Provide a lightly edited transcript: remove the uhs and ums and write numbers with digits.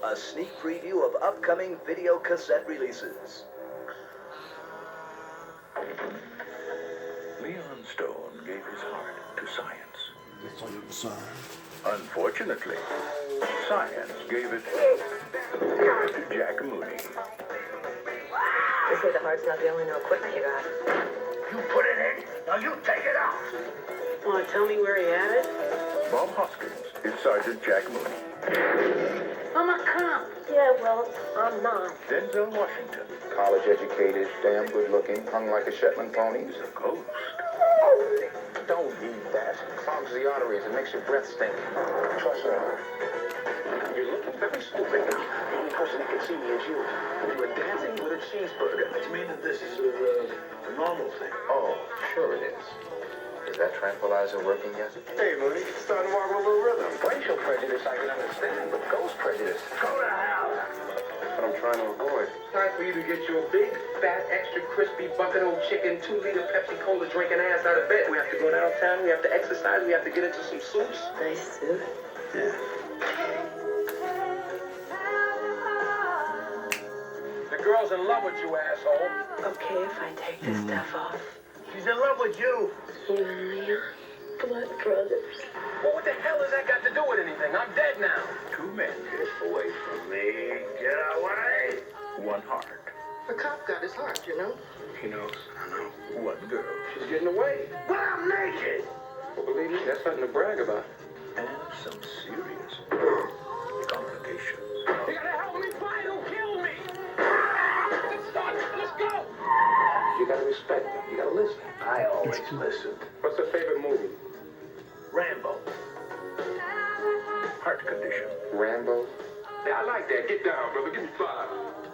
now, a sneak preview of upcoming video cassette releases. Leon Stone gave his heart to science. That's all you sign. Unfortunately, science gave it to Jack Mooney. They say the heart's not the only new equipment you got. You put it in, now you take it out. Want to tell me where he had it? Bob Hoskins is Sergeant Jack Mooney. I'm a cop. Yeah, well, I'm not. Denzel Washington College educated, damn good looking, hung like a Shetland pony. is a ghost. Don't eat that. Clogs the arteries and makes your breath stink. Trust me. You're looking very stupid. The only person that can see me is you. You were dancing with a cheeseburger. Which means that this is a normal thing. Oh, sure it is. Is that tranquilizer working yet? Hey, Mooney, starting to walk with a little rhythm. Racial prejudice I can understand, but ghost prejudice? Go to hell! That's what I'm trying to avoid. Time for you to get your big, fat, extra crispy bucket old chicken, 2-liter Pepsi Cola drinking ass out of bed. We have to go downtown, we have to exercise, we have to get into some suits. Nice suit. Yeah. The girl's in love with you, asshole. Okay if I take this stuff off. She's in love with you. You and Leon, blood brothers. Well, what the hell has that got to do with anything? I'm dead now. Two men, Get away from me. Get away. one heart. The cop got his heart, you know? He knows. I know. One girl. She's getting away. But I'm naked. Well, believe me, that's nothing to brag about. And some serious complications. You gotta help me find who killed me. Let's go. You gotta respect them. You gotta listen. I always listen. What's your favorite movie? Rambo. Heart condition. Rambo? Yeah, I like that. Get down, brother. Give me 5.